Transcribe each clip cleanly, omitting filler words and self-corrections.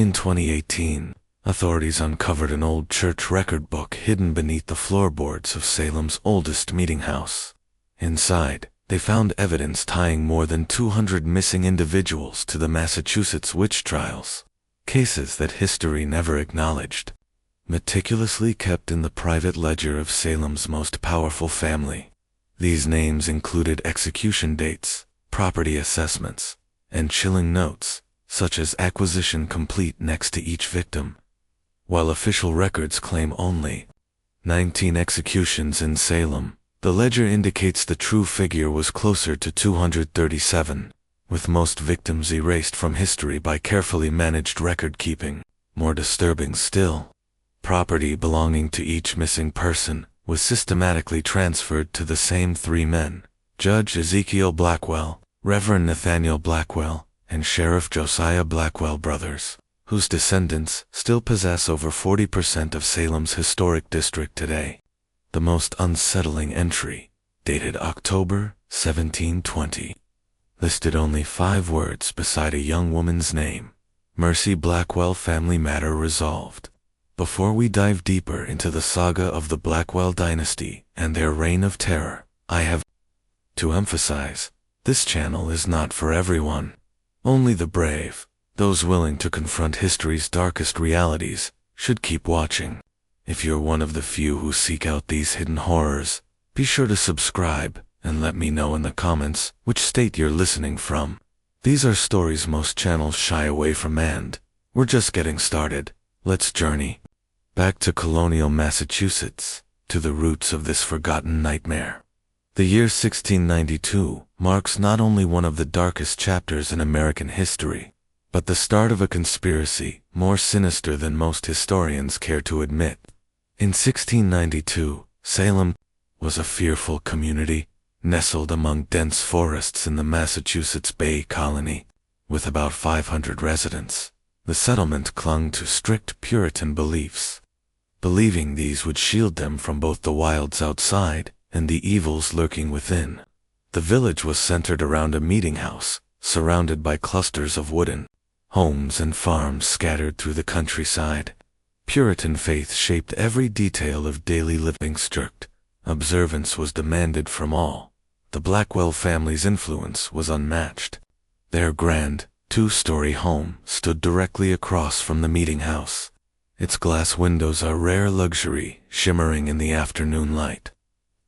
In 2018, authorities uncovered an old church record book hidden beneath the floorboards of Salem's oldest meeting house. Inside, they found evidence tying more than 200 missing individuals to the Massachusetts witch trials, cases that history never acknowledged, meticulously kept in the private ledger of Salem's most powerful family. These names included execution dates, property assessments, and chilling notes, such as acquisition complete next to each victim. While official records claim only 19 executions in Salem, the ledger indicates the true figure was closer to 237, with most victims erased from history by carefully managed record-keeping. More disturbing still, property belonging to each missing person was systematically transferred to the same three men: Judge Ezekiel Blackwell, Reverend Nathaniel Blackwell, and Sheriff Josiah Blackwell brothers, whose descendants still possess over 40% of Salem's historic district today. The most unsettling entry, dated October 1720, listed only 5 words beside a young woman's name: Mercy Blackwell Family Matter Resolved. Before we dive deeper into the saga of the Blackwell dynasty and their reign of terror, I have to emphasize, this channel is not for everyone. Only the brave, those willing to confront history's darkest realities, should keep watching. If you're one of the few who seek out these hidden horrors, be sure to subscribe and let me know in the comments which state you're listening from. These are stories most channels shy away from, and we're just getting started. Let's journey back to Colonial, Massachusetts, to the roots of this forgotten nightmare. The year 1692 marks not only one of the darkest chapters in American history, but the start of a conspiracy more sinister than most historians care to admit. In 1692, Salem was a fearful community, nestled among dense forests in the Massachusetts Bay Colony. With about 500 residents, the settlement clung to strict Puritan beliefs, believing these would shield them from both the wilds outside and the evils lurking within. The village was centered around a meeting house, surrounded by clusters of wooden homes and farms scattered through the countryside. Puritan faith shaped every detail of daily living. Strict observance was demanded from all. The Blackwell family's influence was unmatched. Their grand, 2-story home stood directly across from the meeting house. Its glass windows are rare luxury, shimmering in the afternoon light.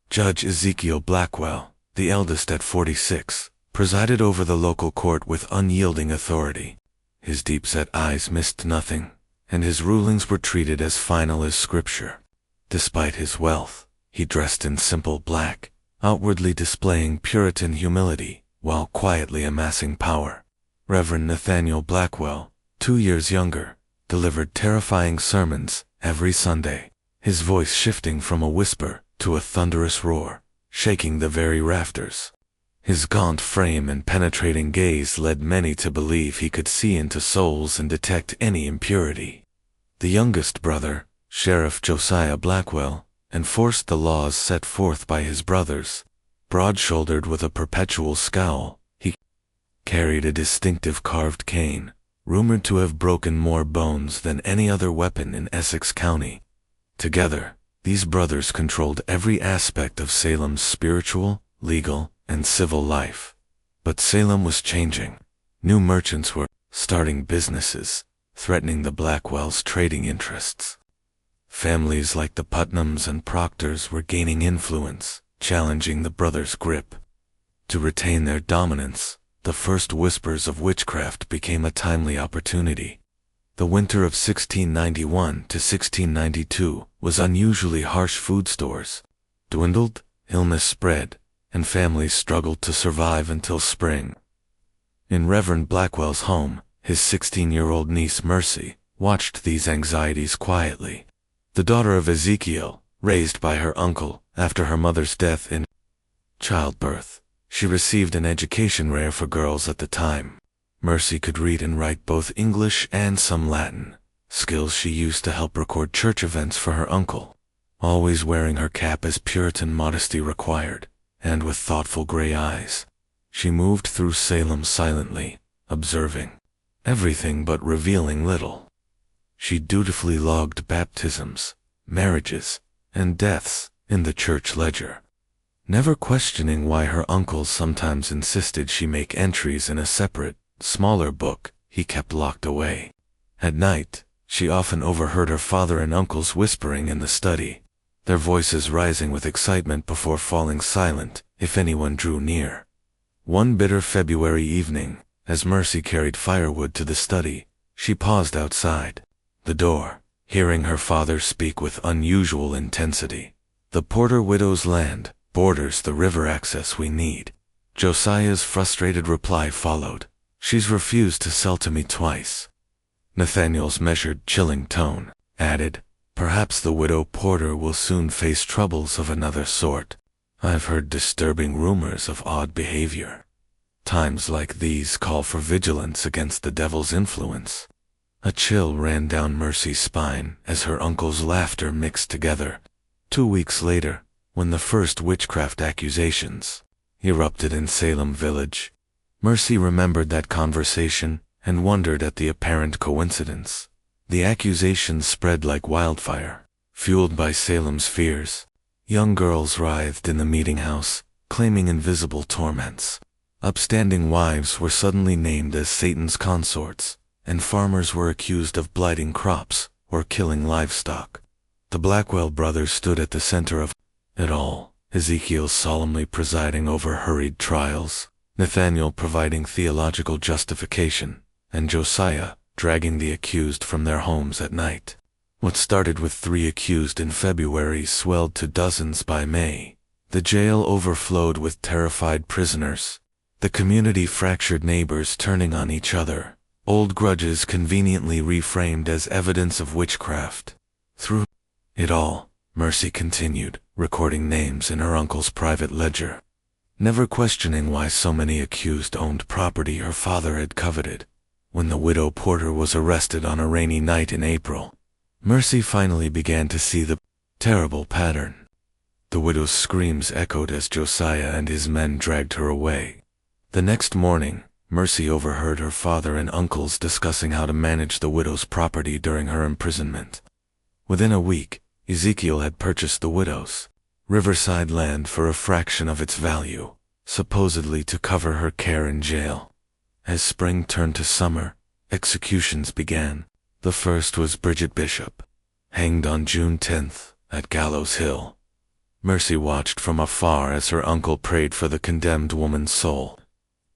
Judge Ezekiel Blackwell, the eldest at 46, presided over the local court with unyielding authority. His deep-set eyes missed nothing, and his rulings were treated as final as scripture. Despite his wealth, he dressed in simple black, outwardly displaying Puritan humility while quietly amassing power. Reverend Nathaniel Blackwell, 2 years younger, delivered terrifying sermons every Sunday, his voice shifting from a whisper to a thunderous roar, shaking the very rafters. His gaunt frame and penetrating gaze led many to believe he could see into souls and detect any impurity. The youngest brother, Sheriff Josiah Blackwell, enforced the laws set forth by his brothers. Broad-shouldered with a perpetual scowl, he carried a distinctive carved cane, rumored to have broken more bones than any other weapon in Essex County. Together, these brothers controlled every aspect of Salem's spiritual, legal, and civil life. But Salem was changing. New merchants were starting businesses, threatening the Blackwells' trading interests. Families like the Putnams and Proctors were gaining influence, challenging the brothers' grip. To retain their dominance, the first whispers of witchcraft became a timely opportunity. The winter of 1691 to 1692 was unusually harsh. Food stores dwindled, illness spread, and families struggled to survive until spring. In Reverend Blackwell's home, his 16-year-old niece Mercy watched these anxieties quietly. The daughter of Ezekiel, raised by her uncle after her mother's death in childbirth, she received an education rare for girls at the time. Mercy could read and write both English and some Latin, skills she used to help record church events for her uncle, always wearing her cap as Puritan modesty required, and with thoughtful gray eyes. She moved through Salem silently, observing. everything but revealing little. She dutifully logged baptisms, marriages, and deaths in the church ledger, never questioning why her uncles sometimes insisted she make entries in a separate, smaller book he kept locked away. At night, she often overheard her father and uncles whispering in the study, their voices rising with excitement before falling silent if anyone drew near. One bitter February evening, as Mercy carried firewood to the study, she paused outside the door, hearing her father speak with unusual intensity. "The Porter widow's land borders the river access we need." Josiah's frustrated reply followed. "She's refused to sell to me twice." Nathaniel's measured, chilling tone added, "Perhaps the widow Porter will soon face troubles of another sort. I've heard disturbing rumors of odd behavior. Times like these call for vigilance against the devil's influence." A chill ran down Mercy's spine as her uncle's laughter mixed together. 2 weeks later, when the first witchcraft accusations erupted in Salem village, Mercy remembered that conversation and wondered at the apparent coincidence. The accusations spread like wildfire, fueled by Salem's fears. Young girls writhed in the meeting house, claiming invisible torments. Upstanding wives were suddenly named as Satan's consorts, and farmers were accused of blighting crops or killing livestock. The Blackwell brothers stood at the center of it all, Ezekiel solemnly presiding over hurried trials, Nathaniel providing theological justification, and Josiah dragging the accused from their homes at night. What started with 3 accused in February swelled to dozens by May. The jail overflowed with terrified prisoners. The community fractured, neighbors turning on each other, old grudges conveniently reframed as evidence of witchcraft. Through it all, Mercy continued, recording names in her uncle's private ledger, never questioning why so many accused owned property her father had coveted. When the widow Porter was arrested on a rainy night in April, Mercy finally began to see the terrible pattern. The widow's screams echoed as Josiah and his men dragged her away. The next morning, Mercy overheard her father and uncles discussing how to manage the widow's property during her imprisonment. Within a week, Ezekiel had purchased the widow's riverside land for a fraction of its value, supposedly to cover her care in jail. As spring turned to summer, executions began. The first was Bridget Bishop, hanged on June 10th at Gallows Hill. Mercy watched from afar as her uncle prayed for the condemned woman's soul.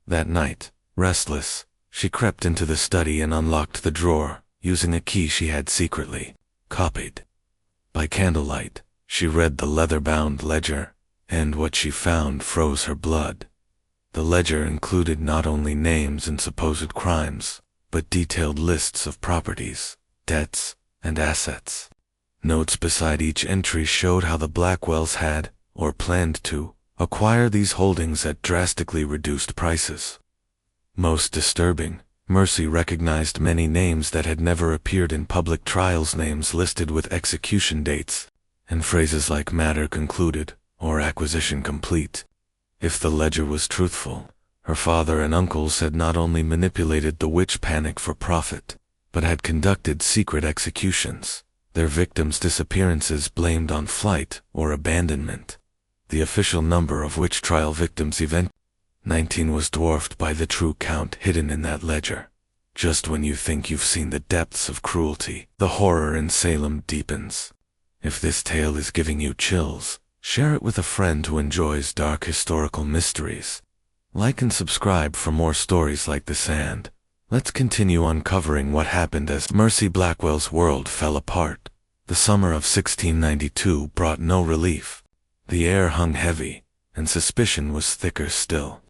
That night, restless, she crept into the study and unlocked the drawer, using a key she had secretly copied. By candlelight, she read the leather-bound ledger, and what she found froze her blood. The ledger included not only names and supposed crimes, but detailed lists of properties, debts, and assets. Notes beside each entry showed how the Blackwells had, or planned to, acquire these holdings at drastically reduced prices. Most disturbing, Mercy recognized many names that had never appeared in public trials, names listed with execution dates, and phrases like "matter concluded" or "acquisition complete." If the ledger was truthful, her father and uncles had not only manipulated the witch panic for profit, but had conducted secret executions, their victims' disappearances blamed on flight or abandonment. The official number of witch trial victims 19 was dwarfed by the true count hidden in that ledger. Just when you think you've seen the depths of cruelty, the horror in Salem deepens. If this tale is giving you chills, share it with a friend who enjoys dark historical mysteries. Like and subscribe for more stories like this, and let's continue uncovering what happened as Mercy Blackwell's world fell apart. The summer of 1692 brought no relief. The air hung heavy, and suspicion was thicker still.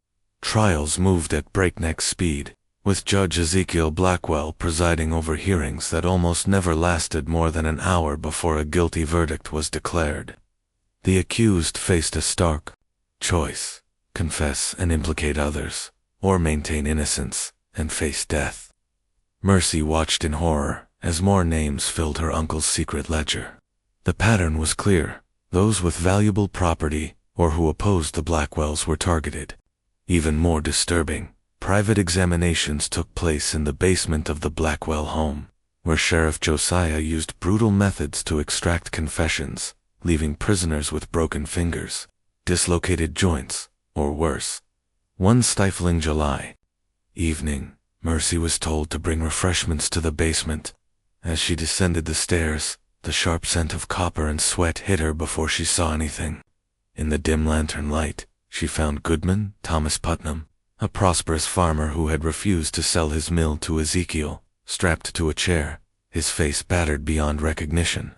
Trials moved at breakneck speed, with Judge Ezekiel Blackwell presiding over hearings that almost never lasted more than an hour before a guilty verdict was declared. The accused faced a stark choice: confess and implicate others, or maintain innocence and face death. Mercy watched in horror as more names filled her uncle's secret ledger. The pattern was clear: those with valuable property or who opposed the Blackwells were targeted. Even more disturbing, Private examinations took place in the basement of the Blackwell home, where Sheriff Josiah used brutal methods to extract confessions, leaving prisoners with broken fingers, dislocated joints, or worse. One stifling July evening, Mercy was told to bring refreshments to the basement. As she descended the stairs, the sharp scent of copper and sweat hit her before she saw anything. In the dim lantern light, she found Goodman Thomas Putnam, a prosperous farmer who had refused to sell his mill to Ezekiel, strapped to a chair, his face battered beyond recognition.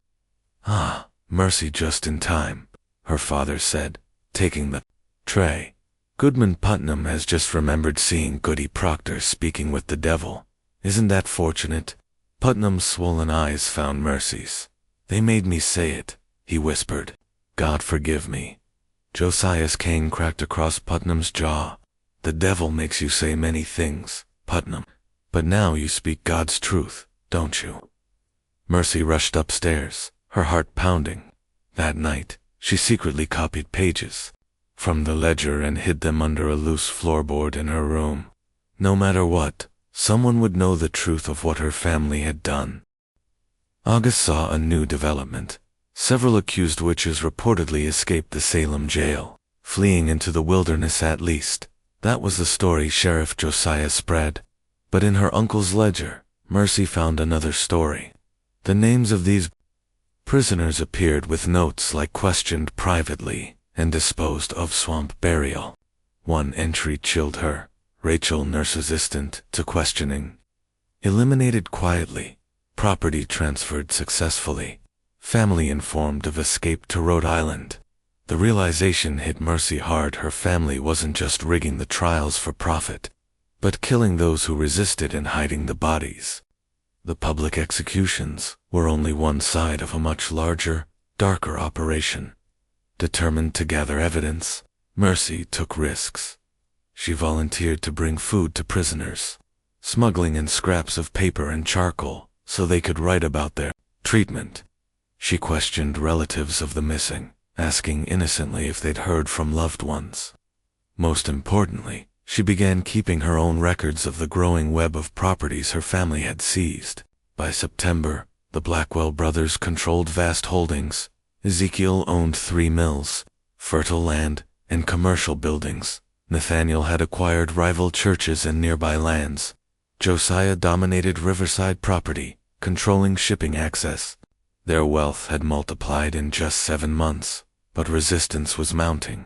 "Ah, Mercy, just in time," her father said, taking the tray. "Goodman Putnam has just remembered seeing Goody Proctor speaking with the devil. Isn't that fortunate?" Putnam's swollen eyes found Mercy's. "They made me say it," he whispered. "God forgive me." Josiah's cane cracked across Putnam's jaw. "The devil makes you say many things, Putnam. But now you speak God's truth, don't you?" Mercy rushed upstairs, her heart pounding. That night, she secretly copied pages from the ledger and hid them under a loose floorboard in her room. No matter what, someone would know the truth of what her family had done. August saw a new development. Several accused witches reportedly escaped the Salem jail, fleeing into the wilderness at least. That was the story Sheriff Josiah spread. But in her uncle's ledger, Mercy found another story. The names of these prisoners appeared with notes like "questioned privately" and "disposed of swamp burial." One entry chilled her. Rachel, nurse assistant to questioning. Eliminated quietly. Property transferred successfully. Family informed of escape to Rhode Island. The realization hit Mercy hard. Her family wasn't just rigging the trials for profit, but killing those who resisted and hiding the bodies. The public executions were only one side of a much larger, darker operation. Determined to gather evidence, Mercy took risks. She volunteered to bring food to prisoners, smuggling in scraps of paper and charcoal so they could write about their treatment. She questioned relatives of the missing, asking innocently if they'd heard from loved ones. Most importantly, she began keeping her own records of the growing web of properties her family had seized. By September, the Blackwell brothers controlled vast holdings. Ezekiel owned 3 mills, fertile land, and commercial buildings. Nathaniel had acquired rival churches and nearby lands. Josiah dominated riverside property, controlling shipping access. Their wealth had multiplied in just 7 months, but resistance was mounting.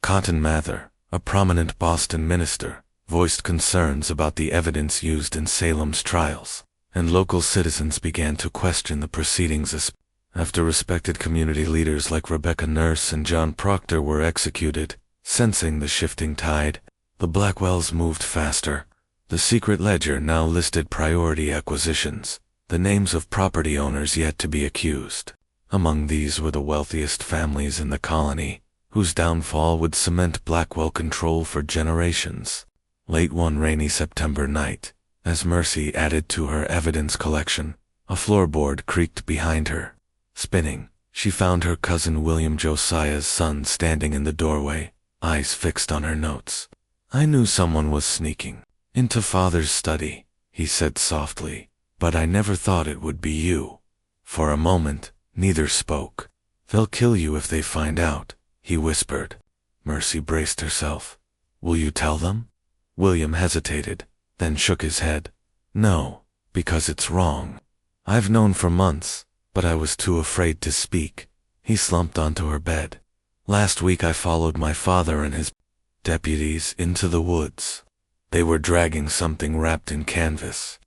Cotton Mather, a prominent Boston minister, voiced concerns about the evidence used in Salem's trials, and local citizens began to question the proceedings. After respected community leaders like Rebecca Nurse and John Proctor were executed, sensing the shifting tide, the Blackwells moved faster. The secret ledger now listed priority acquisitions, the names of property owners yet to be accused. Among these were the wealthiest families in the colony, whose downfall would cement Blackwell control for generations. Late one rainy September night, as Mercy added to her evidence collection, a floorboard creaked behind her. Spinning, she found her cousin William, Josiah's son, standing in the doorway, eyes fixed on her notes. "I knew someone was sneaking into Father's study," he said softly, "but I never thought it would be you." For a moment, neither spoke. "They'll kill you if they find out," he whispered. Mercy braced herself. "Will you tell them?" William hesitated, then shook his head. "No, because it's wrong. I've known for months, but I was too afraid to speak." He slumped onto her bed. "Last week I followed my father and his deputies into the woods. They were dragging something wrapped in canvas.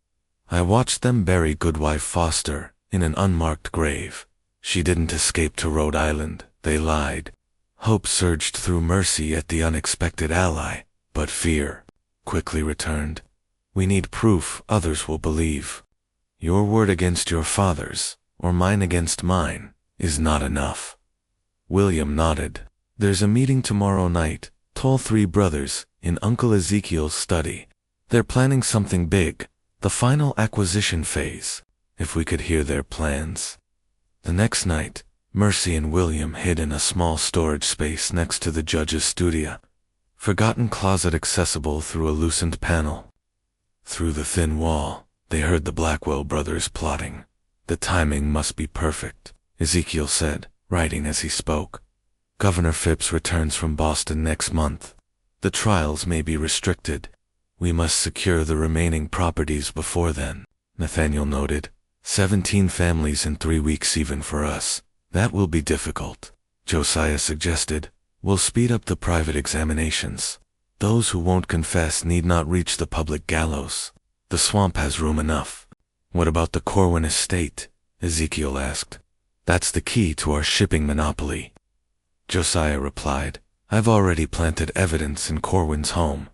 I watched them bury Goodwife Foster in an unmarked grave. She didn't escape to Rhode Island, they lied." Hope surged through Mercy at the unexpected ally, but fear quickly returned. "We need proof others will believe. Your word against your father's, or mine against mine, is not enough." William nodded. "There's a meeting tomorrow night, told 3 brothers, in Uncle Ezekiel's study. They're planning something big, the final acquisition phase. If we could hear their plans." The next night, Mercy and William hid in a small storage space next to the judge's studio. Forgotten closet accessible through a loosened panel. Through the thin wall, they heard the Blackwell brothers plotting. The timing must be perfect, Ezekiel said, writing as he spoke. Governor Phipps returns from Boston next month. The trials may be restricted. We must secure the remaining properties before then, Nathaniel noted. 17 families in 3 weeks even for us. That will be difficult, Josiah suggested. We'll speed up the private examinations. Those who won't confess need not reach the public gallows. The swamp has room enough. What about the Corwin estate? Ezekiel asked. That's the key to our shipping monopoly. Josiah replied, I've already planted evidence in Corwin's home.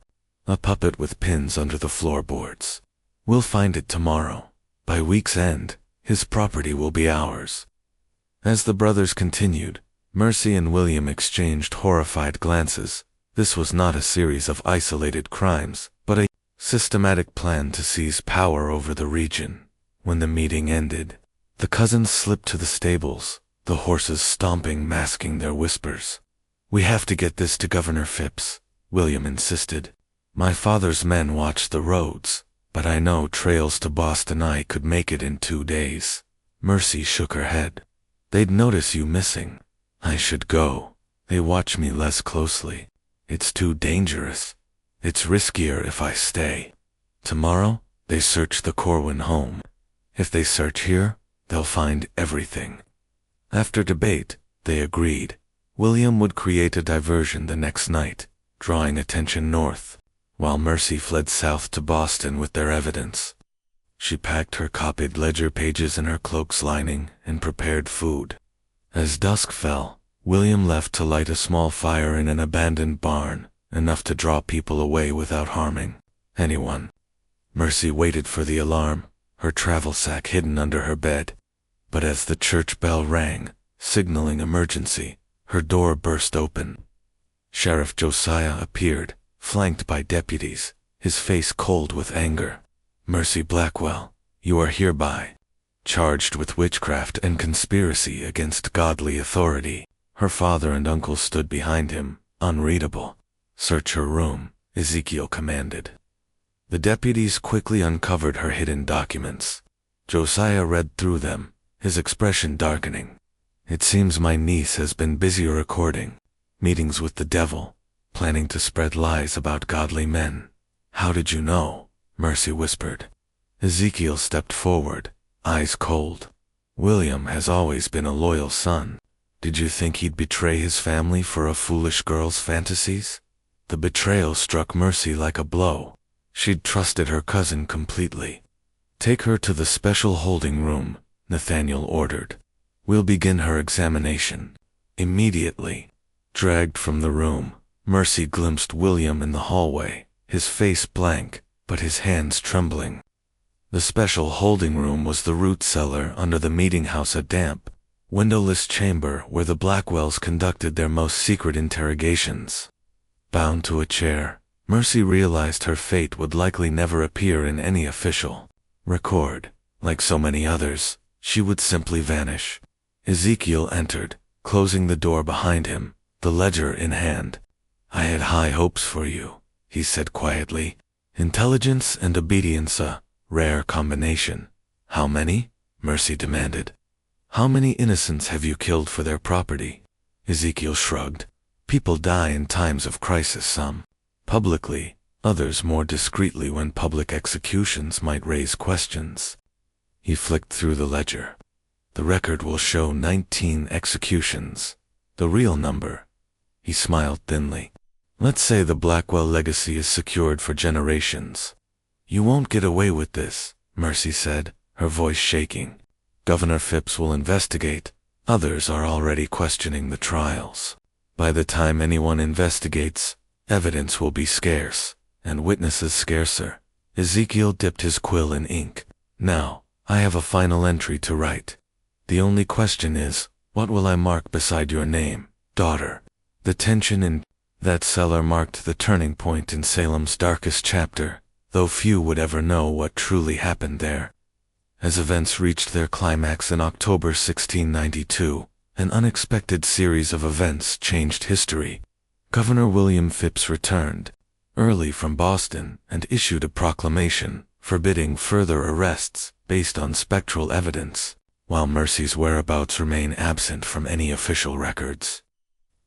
A puppet with pins under the floorboards. We'll find it tomorrow. By week's end, his property will be ours. As the brothers continued, Mercy and William exchanged horrified glances. This was not a series of isolated crimes, but a systematic plan to seize power over the region. When the meeting ended, the cousins slipped to the stables, the horses stomping, masking their whispers. We have to get this to Governor Phipps, William insisted. My father's men watch the roads, but I know trails to Boston I could make it in 2 days. Mercy shook her head. They'd notice you missing. I should go. They watch me less closely. It's too dangerous. It's riskier if I stay. Tomorrow, they search the Corwin home. If they search here, they'll find everything. After debate, they agreed. William would create a diversion the next night, drawing attention north, while Mercy fled south to Boston with their evidence. She packed her copied ledger pages in her cloak's lining and prepared food. As dusk fell, William left to light a small fire in an abandoned barn, enough to draw people away without harming anyone. Mercy waited for the alarm, her travel sack hidden under her bed. But as the church bell rang, signaling emergency, her door burst open. Sheriff Josiah appeared, flanked by deputies, his face cold with anger. Mercy Blackwell, you are hereby charged with witchcraft and conspiracy against godly authority. Her father and uncle stood behind him, unreadable. Search her room, Ezekiel commanded. The deputies quickly uncovered her hidden documents. Josiah read through them, his expression darkening. It seems my niece has been busy recording meetings with the devil, planning to spread lies about godly men. How did you know? Mercy whispered. Ezekiel stepped forward, eyes cold. William has always been a loyal son. Did you think he'd betray his family for a foolish girl's fantasies? The betrayal struck Mercy like a blow. She'd trusted her cousin completely. Take her to the special holding room, Nathaniel ordered. We'll begin her examination immediately. Dragged from the room, Mercy glimpsed William in the hallway, his face blank, but his hands trembling. The special holding room was the root cellar under the meeting house, a damp, windowless chamber where the Blackwells conducted their most secret interrogations. Bound to a chair, Mercy realized her fate would likely never appear in any official record. Like so many others, she would simply vanish. Ezekiel entered, closing the door behind him, the ledger in hand. I had high hopes for you, he said quietly. Intelligence and obedience, a rare combination. How many? Mercy demanded. How many innocents have you killed for their property? Ezekiel shrugged. People die in times of crisis, some publicly, others more discreetly when public executions might raise questions. He flicked through the ledger. The record will show 19 executions. The real number. He smiled thinly. Let's say the Blackwell legacy is secured for generations. You won't get away with this, Mercy said, her voice shaking. Governor Phipps will investigate. Others are already questioning the trials. By the time anyone investigates, evidence will be scarce, and witnesses scarcer. Ezekiel dipped his quill in ink. Now, I have a final entry to write. The only question is, what will I mark beside your name, daughter? The tension in that cellar marked the turning point in Salem's darkest chapter, though few would ever know what truly happened there. As events reached their climax in October 1692, an unexpected series of events changed history. Governor William Phips returned early from Boston and issued a proclamation forbidding further arrests based on spectral evidence, while Mercy's whereabouts remain absent from any official records.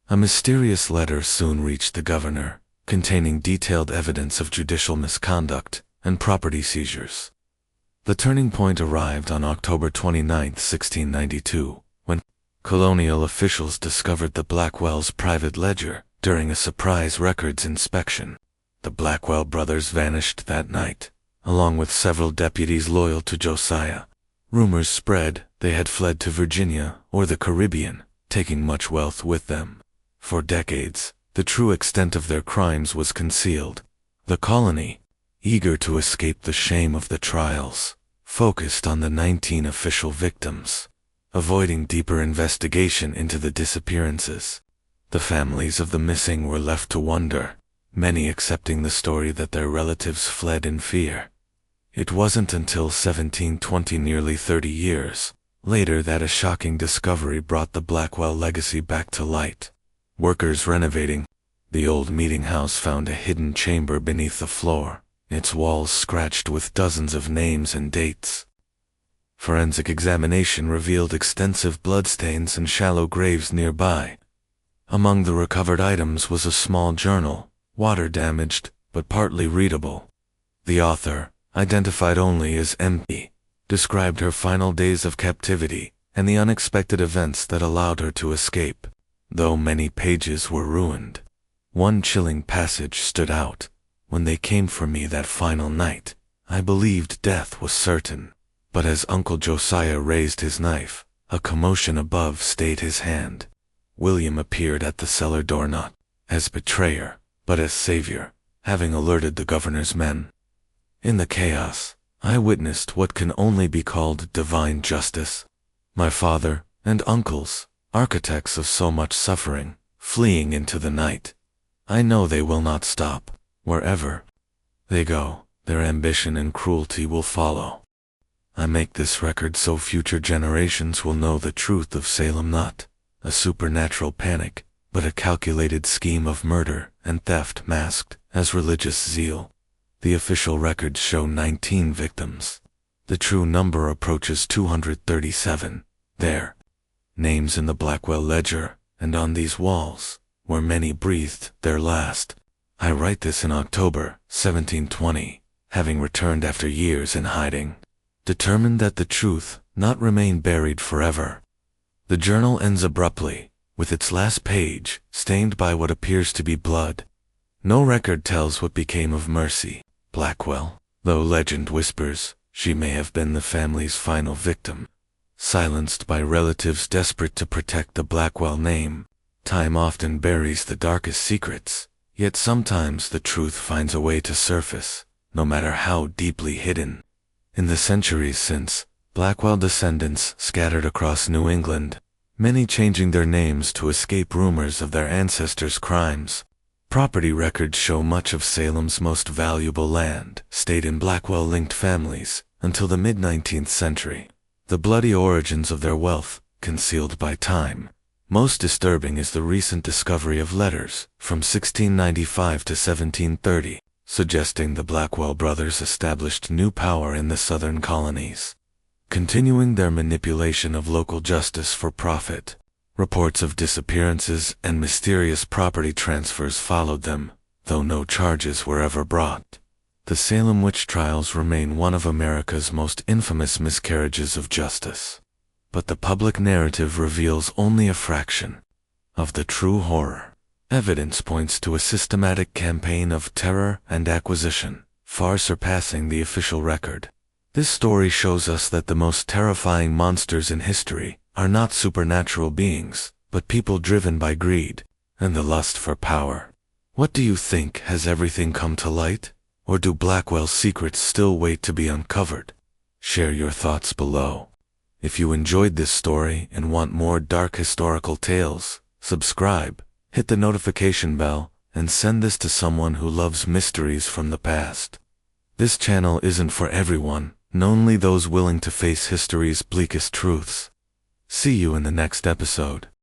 A mysterious letter soon reached the governor, containing detailed evidence of judicial misconduct and property seizures. The turning point arrived on October 29, 1692, when Colonial officials discovered the Blackwells' private ledger during a surprise records inspection. The Blackwell brothers vanished that night, along with several deputies loyal to Josiah. Rumors spread they had fled to Virginia or the Caribbean, taking much wealth with them. For decades, the true extent of their crimes was concealed. The colony, eager to escape the shame of the trials, focused on the 19 official victims, avoiding deeper investigation into the disappearances. The families of the missing were left to wonder, many accepting the story that their relatives fled in fear. It wasn't until 1720, nearly 30 years later, that a shocking discovery brought the Blackwell legacy back to light. Workers renovating the old meeting house found a hidden chamber beneath the floor, its walls scratched with dozens of names and dates. Forensic examination revealed extensive bloodstains and shallow graves nearby. Among the recovered items was a small journal, water-damaged but partly readable. The author, identified only as M.P., described her final days of captivity and the unexpected events that allowed her to escape. Though many pages were ruined, one chilling passage stood out. When they came for me that final night, I believed death was certain. But as Uncle Josiah raised his knife, a commotion above stayed his hand. William appeared at the cellar door not as betrayer, but as savior, having alerted the governor's men. In the chaos, I witnessed what can only be called divine justice. My father and uncles, architects of so much suffering, fleeing into the night. I know they will not stop. Wherever they go, their ambition and cruelty will follow. I make this record so future generations will know the truth of Salem, not a supernatural panic, but a calculated scheme of murder and theft masked as religious zeal. The official records show 19 victims. The true number approaches 237. Their names in the Blackwell ledger and on these walls, where many breathed their last. I write this in October 1720, having returned after years in hiding, determined that the truth not remain buried forever. The journal ends abruptly, with its last page stained by what appears to be blood. No record tells what became of Mercy Blackwell, though legend whispers she may have been the family's final victim. Silenced by relatives desperate to protect the Blackwell name, time often buries the darkest secrets, yet sometimes the truth finds a way to surface, no matter how deeply hidden. In the centuries since, Blackwell descendants scattered across New England, many changing their names to escape rumors of their ancestors' crimes. Property records show much of Salem's most valuable land stayed in Blackwell-linked families until the mid-19th century. The bloody origins of their wealth, concealed by time. Most disturbing is the recent discovery of letters from 1695 to 1730, suggesting the Blackwell brothers established new power in the southern colonies, continuing their manipulation of local justice for profit. Reports of disappearances and mysterious property transfers followed them, though no charges were ever brought. The Salem witch trials remain one of America's most infamous miscarriages of justice. But the public narrative reveals only a fraction of the true horror. Evidence points to a systematic campaign of terror and acquisition, far surpassing the official record. This story shows us that the most terrifying monsters in history are not supernatural beings, but people driven by greed and the lust for power. What do you think? Has everything come to light? Or do Blackwell's secrets still wait to be uncovered? Share your thoughts below. If you enjoyed this story and want more dark historical tales, subscribe, hit the notification bell, and send this to someone who loves mysteries from the past. This channel isn't for everyone, only those willing to face history's bleakest truths. See you in the next episode.